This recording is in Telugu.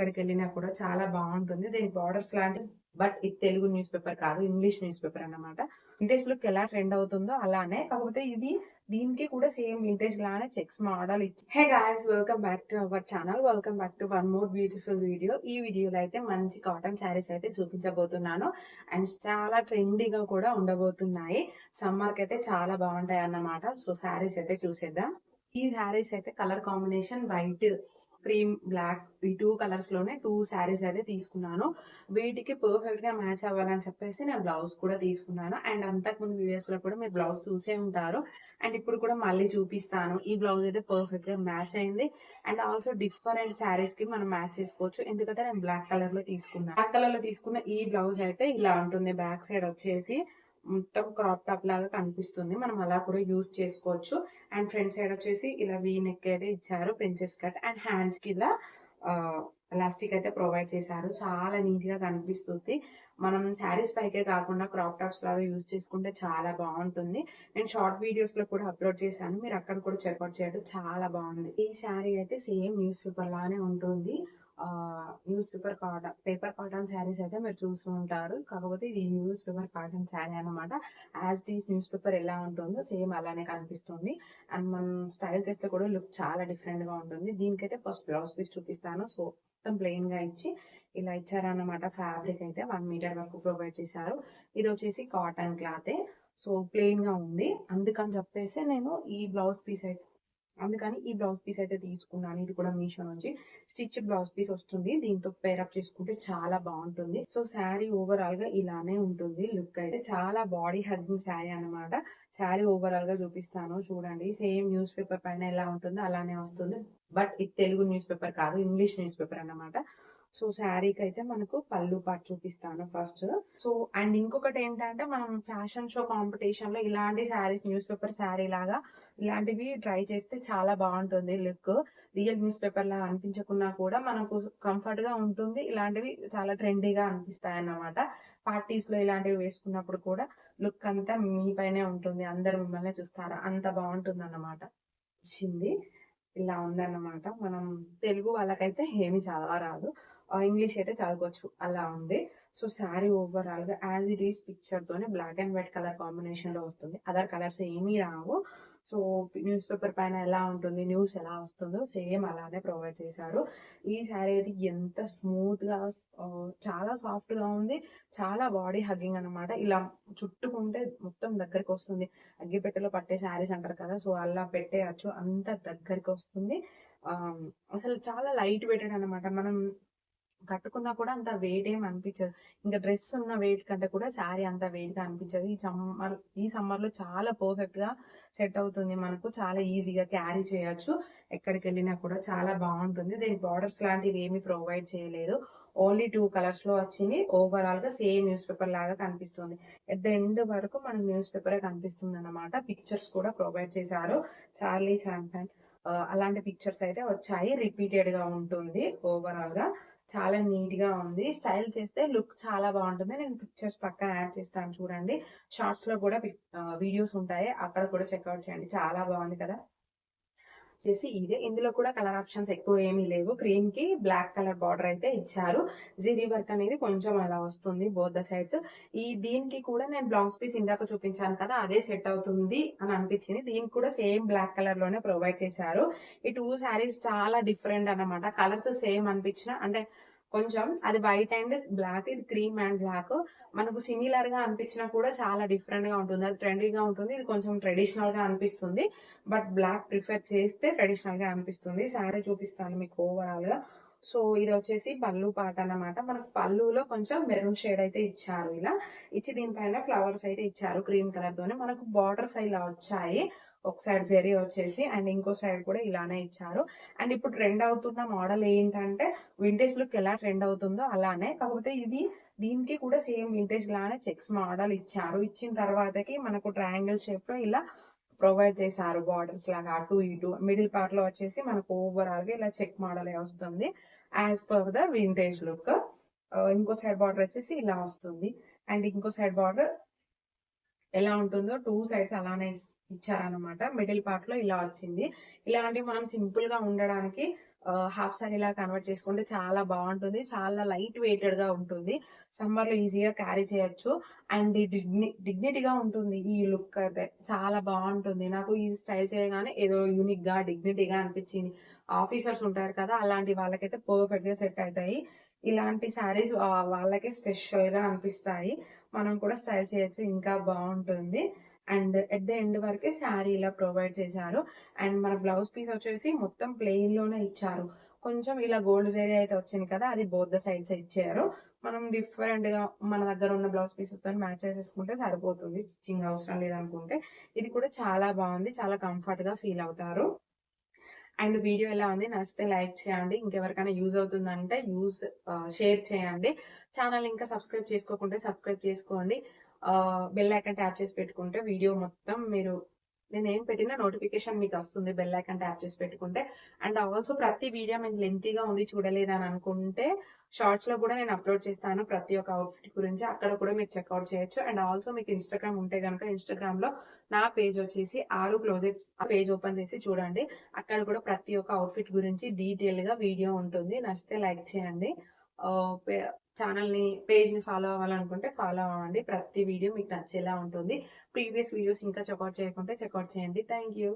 ఎక్కడికి వెళ్ళినా కూడా చాలా బాగుంటుంది. దీని బార్డర్స్ లాంటి, బట్ ఇది తెలుగు న్యూస్ పేపర్ కాదు, ఇంగ్లీష్ న్యూస్ పేపర్ అన్నమాట. వింటేజ్ లుక్ ఎలా ట్రెండ్ అవుతుందో అలానే, కాకపోతే ఇది దీనికి కూడా సేమ్ వింటేజ్ లానే చెక్స్ మోడల్ ఇచ్చి. Hey guys, welcome back to our channel. Welcome back to one more beautiful video. ఈ వీడియోలో అయితే మంచి కాటన్ శారీస్ అయితే చూపించబోతున్నాను. అండ్ చాలా ట్రెండీగా కూడా ఉండబోతున్నాయి. సమ్మర్ కి అయితే చాలా బాగుంటాయి అన్నమాట. సో శారీస్ అయితే చూసేద్దాం. ఈ శారీస్ అయితే colour combination white, cream, black, ఈ 2 కలర్స్ లోనే 2 శారీస్ అయితే తీసుకున్నాను. వీటికి పర్ఫెక్ట్ గా మ్యాచ్ అవ్వాలని చెప్పేసి నేను బ్లౌజ్ కూడా తీసుకున్నాను. అండ్ అంతకుముందు వీడియోస్ లో కూడా మీరు బ్లౌజ్ చూసే ఉంటారు. అండ్ ఇప్పుడు కూడా మళ్ళీ చూపిస్తాను. ఈ బ్లౌజ్ అయితే పర్ఫెక్ట్ గా మ్యాచ్ అయింది. అండ్ ఆల్సో డిఫరెంట్ శారీస్ కి మనం మ్యాచ్ చేసుకోవచ్చు. ఎందుకంటే నేను బ్లాక్ కలర్ లో తీసుకున్నాను. బ్లాక్ కలర్ లో తీసుకున్న ఈ బ్లౌజ్ అయితే ఇలా ఉంటుంది. బ్యాక్ సైడ్ వచ్చేసి మొత్తం క్రాప్ టాప్ లాగా కనిపిస్తుంది. మనం అలా కూడా యూజ్ చేసుకోవచ్చు. అండ్ ఫ్రంట్ సైడ్ వచ్చేసి ఇలా వీ నెక్ అయితే ఇచ్చారు, ప్రిన్సెస్ కట్. అండ్ హ్యాండ్స్ కి ఇలా ఎలాస్టిక్ అయితే ప్రొవైడ్ చేశారు. చాలా నీట్ గా కనిపిస్తుంది. మనం శారీస్ పైకే కాకుండా క్రాప్ టాప్స్ లాగా యూజ్ చేసుకుంటే చాలా బాగుంటుంది. నేను షార్ట్ వీడియోస్ లో కూడా అప్లోడ్ చేశాను, మీరు అక్కడ కూడా చెక్అవుట్ చేయడం. చాలా బాగుంది. ఈ శారీ అయితే సేమ్ న్యూస్ పేపర్ లానే ఉంటుంది. News paper cotton, paper cotton saris అయితే మీరు చూస్తూ ఉంటారు. కాకపోతే ఇది న్యూస్ పేపర్ కాటన్ శారీ అనమాట. యాజ్ టీస్ న్యూస్ పేపర్ ఎలా ఉంటుందో సేమ్ అలానే కనిపిస్తుంది. అండ్ మనం స్టైల్ చేస్తే కూడా లుక్ చాలా డిఫరెంట్ గా ఉంటుంది. దీనికైతే ఫస్ట్ బ్లౌజ్ పీస్ చూపిస్తాను. సో మొత్తం ప్లెయిన్ గా ఇచ్చి ఇలా ఇచ్చారన్నమాట. ఫ్యాబ్రిక్ అయితే 1 మీటర్ వరకు ప్రొవైడ్ చేశారు. ఇది వచ్చేసి కాటన్ క్లాతే. సో ప్లెయిన్ గా ఉంది. అందుకని చెప్పేసి నేను ఈ బ్లౌజ్ పీస్ అయితే ఈ బ్లౌజ్ పీస్ అయితే తీసుకున్నాను. ఇది కూడా మీషో నుంచి స్టిచ్ బ్లౌజ్ పీస్ వస్తుంది. దీంతో పేరప్ చేసుకుంటే చాలా బాగుంటుంది. సో శారీ ఓవరాల్ గా ఇలానే ఉంటుంది. లుక్ అయితే చాలా బాడీ హగ్గింగ్ శారీ అనమాట. శారీ ఓవరాల్ గా చూపిస్తాను చూడండి. సేమ్ న్యూస్ పేపర్ పైన ఎలా ఉంటుందో అలానే వస్తుంది. బట్ ఇది తెలుగు న్యూస్ పేపర్ కాదు, ఇంగ్లీష్ న్యూస్ పేపర్ అన్నమాట. సో శారీకి అయితే మనకు పళ్ళు పాటు చూపిస్తాను ఫస్ట్. సో అండ్ ఇంకొకటి ఏంటంటే, మనం ఫ్యాషన్ షో కాంపిటీషన్ లో ఇలాంటి శారీస్, న్యూస్ పేపర్ శారీ లాగా ఇలాంటివి ట్రై చేస్తే చాలా బాగుంటుంది. లుక్ రియల్ న్యూస్ పేపర్ లా అనిపించకున్నా కూడా మనకు కంఫర్ట్ గా ఉంటుంది. ఇలాంటివి చాలా ట్రెండీగా అనిపిస్తాయి అన్నమాట. పార్టీస్ లో ఇలాంటివి వేసుకున్నప్పుడు కూడా లుక్ అంతా మీ పైనే ఉంటుంది. అందరు మిమ్మల్ని చూస్తారా, అంత బాగుంటుంది అన్నమాట. వచ్చింది ఇలా ఉందన్నమాట. మనం తెలుగు వాళ్ళకైతే ఏమి చదవ రాదు, ఇంగ్లీష్ అయితే చదవచ్చు, అలా ఉంది. సో శారీ ఓవరాల్ గా యాజ్ ఇట్ ఈస్ పిక్చర్ తోనే black and white colour combination లో వస్తుంది. అదర్ కలర్స్ ఏమీ రావు. సో న్యూస్ పేపర్ పైన ఎలా ఉంటుంది, న్యూస్ ఎలా వస్తుందో సేమ్ అలానే ప్రొవైడ్ చేశారు. ఈ శారీ అయితే ఎంత స్మూత్ గా, చాలా సాఫ్ట్ గా ఉంది. చాలా బాడీ హగ్గింగ్ అనమాట. ఇలా చుట్టుకుంటే మొత్తం దగ్గరికి వస్తుంది. అగ్గిపెట్టెలో పట్టే శారీస్ అంటారు కదా, సో అలా పెట్టేయచ్చు, అంత దగ్గరికి వస్తుంది. ఆ అసలు చాలా లైట్ వెయిటెడ్ అనమాట. మనం కట్టుకున్నా కూడా అంత వెయిట్ ఏం అనిపించదు. ఇంకా డ్రెస్ ఉన్న వెయిట్ కంటే కూడా శారీ అంత వెయిట్ గా అనిపించదు. ఈ సమ్మర్ లో చాలా పర్ఫెక్ట్ గా సెట్ అవుతుంది. మనకు చాలా ఈజీగా క్యారీ చేయొచ్చు. ఎక్కడికి వెళ్ళినా కూడా చాలా బాగుంటుంది. దీనికి బార్డర్స్ లాంటివి ఏమి ప్రొవైడ్ చేయలేదు. ఓన్లీ 2 కలర్స్ లో వచ్చింది. ఓవరాల్ గా సేమ్ న్యూస్ పేపర్ లాగా కనిపిస్తుంది. ఎట్ ద ఎండ్ వరకు మనకు న్యూస్ పేపరే కనిపిస్తుంది అనమాట. పిక్చర్స్ కూడా ప్రొవైడ్ చేశారు. చార్లీ చాంపియన్ అలాంటి పిక్చర్స్ అయితే వచ్చాయి. రిపీటెడ్ గా ఉంటుంది. ఓవరాల్ గా చాలా నీట్ గా ఉంది. స్టైల్ చేస్తే లుక్ చాలా బాగుంటుంది. నేను పిక్చర్స్ పక్కన యాడ్ చేస్తాను చూడండి. షార్ట్స్ లో కూడా వీడియోస్ ఉంటాయి, అక్కడ కూడా చెక్అవుట్ చేయండి. చాలా బాగుంది కదా. చేసి ఇదే, ఇందులో కూడా కలర్ ఆప్షన్స్ ఎక్కువ ఏమీ లేవు. క్రీమ్ కి బ్లాక్ కలర్ బార్డర్ అయితే ఇచ్చారు. జీరీ వర్క్ అనేది కొంచెం అలా వస్తుంది బోత్ ద సైడ్స్. దీనికి కూడా నేను బ్లౌజ్ పీస్ ఇందాక చూపించాను కదా, అదే సెట్ అవుతుంది అని అనిపించింది. దీనికి కూడా సేమ్ బ్లాక్ కలర్ లోనే ప్రొవైడ్ చేశారు. ఈ 2 శారీస్ చాలా డిఫరెంట్ అన్నమాట. కలర్స్ సేమ్ అనిపించిన, అంటే కొంచెం అది వైట్ అండ్ బ్లాక్, ఇది క్రీమ్ అండ్ బ్లాక్. మనకు సిమిలర్ గా అనిపించినా కూడా చాలా డిఫరెంట్ గా ఉంటుంది. అది ట్రెండీగా ఉంటుంది, ఇది కొంచెం ట్రెడిషనల్ గా అనిపిస్తుంది. బట్ బ్లాక్ ప్రిఫర్ చేస్తే ట్రెడిషనల్ గా అనిపిస్తుంది. శారీ చూపిస్తాను మీకు ఓవరాల్ గా. సో ఇది వచ్చేసి పళ్ళు పాట అన్నమాట. మనకు పళ్ళులో కొంచెం మెరూన్ షేడ్ అయితే ఇచ్చారు. ఇలా ఇచ్చి దీనిపైన ఫ్లవర్స్ అయితే ఇచ్చారు క్రీమ్ కలర్ తోనే. మనకు బార్డర్స్ ఇలా వచ్చాయి. ఒక సైడ్ జరీ వచ్చేసి, అండ్ ఇంకో సైడ్ కూడా ఇలానే ఇచ్చారు. అండ్ ఇప్పుడు ట్రెండ్ అవుతున్న మోడల్ ఏంటంటే, వింటేజ్ లుక్ ఎలా ట్రెండ్ అవుతుందో అలానే, కాకపోతే ఇది దీనికి కూడా సేమ్ వింటేజ్ లానే చెక్స్ మోడల్ ఇచ్చారు. ఇచ్చిన తర్వాతకి మనకు ట్రయాంగిల్ షేప్ లో ఇలా ప్రొవైడ్ చేశారు. బార్డర్స్ లాగా అటు ఇటు. మిడిల్ పార్ట్ లో వచ్చేసి మనకు ఓవరాల్ గా ఇలా చెక్ మోడల్ వస్తుంది as per the vintage look. ఇంకో సైడ్ బార్డర్ వచ్చేసి ఇలా వస్తుంది. అండ్ ఇంకో సైడ్ బార్డర్ ఎలా ఉంటుందో 2 సైడ్స్ అలానే ఇచ్చారనమాట. మిడిల్ పార్ట్ లో ఇలా వచ్చింది. ఇలాంటివి మనం సింపుల్ గా ఉండడానికి హాఫ్ సారీలా కన్వర్ట్ చేసుకుంటే చాలా బాగుంటుంది. చాలా లైట్ వెయిటెడ్ గా ఉంటుంది. సమ్మర్ లో ఈజీగా క్యారీ చేయొచ్చు. అండ్ డిగ్నిటీగా ఉంటుంది ఈ లుక్ అయితే. చాలా బాగుంటుంది. నాకు ఈ స్టైల్ చేయగానే ఏదో యూనిక్ గా డిగ్నిటీగా అనిపించింది. ఆఫీసర్స్ ఉంటారు కదా, అలాంటి వాళ్ళకైతే పర్ఫెక్ట్ గా సెట్ అవుతాయి. ఇలాంటి శారీస్ వాళ్ళకి స్పెషల్ గా అనిపిస్తాయి. మనం కూడా స్టైల్ చేయొచ్చు, ఇంకా బాగుంటుంది. అండ్ ఎట్ ద ఎండ్ వరకే శారీ ఇలా ప్రొవైడ్ చేశారు. అండ్ మన బ్లౌజ్ పీస్ వచ్చేసి మొత్తం ప్లెయిన్ లోనే ఇచ్చారు. కొంచెం ఇలా గోల్డ్ జరీ అయితే వచ్చింది కదా, అది బోత్ ద సైడ్స్ ఇచ్చారు. మనం డిఫరెంట్ గా మన దగ్గర ఉన్న బ్లౌజ్ పీసెస్ తో మ్యాచ్ చేసేసుకుంటే సరిపోతుంది. స్టిచ్చింగ్ అవసరం లేదనుకుంటే. ఇది కూడా చాలా బాగుంది. చాలా కంఫర్ట్ గా ఫీల్ అవుతారు. అండ్ వీడియో ఎలా ఉంది, నచ్చితే లైక్ చేయండి. ఇంకెవరికైనా యూజ్ అవుతుందంటే షేర్ చేయండి. ఛానల్ ఇంకా సబ్స్క్రైబ్ చేసుకోకుంటే సబ్స్క్రైబ్ చేసుకోండి. బెల్ ఐకాన్ ట్యాప్ చేసి పెట్టుకుంటే వీడియో మొత్తం నేను ఏం పెట్టినా నోటిఫికేషన్ మీకు వస్తుంది, బెల్ ఐకాన్ ట్యాప్ చేసి పెట్టుకుంటే. అండ్ ఆల్సో ప్రతి వీడియో మీకు లెంతీగా ఉంది చూడలేదని అనుకుంటే షార్ట్స్ లో కూడా నేను అప్లోడ్ చేస్తాను ప్రతి ఒక్క అవుట్ఫిట్ గురించి. అక్కడ కూడా మీరు చెక్అవుట్ చేయొచ్చు. అండ్ ఆల్సో మీకు ఇన్స్టాగ్రామ్ ఉంటే కనుక ఇన్స్టాగ్రామ్ లో నా పేజ్ వచ్చేసి ఆరు క్లోజెట్స్ పేజ్ ఓపెన్ చేసి చూడండి. అక్కడ కూడా ప్రతి ఒక్క అవుట్ఫిట్ గురించి డీటెయిల్ గా వీడియో ఉంటుంది. నచ్చితే లైక్ చేయండి. పేజ్ ని ఫాలో అవ్వాలనుకుంటే ఫాలో అవ్వండి. ప్రతి వీడియో మీకు నచ్చేలా ఉంటుంది. ప్రీవియస్ వీడియోస్ ఇంకా చెక్అవుట్ చేయకుంటే చెక్అవుట్ చేయండి. Thank you.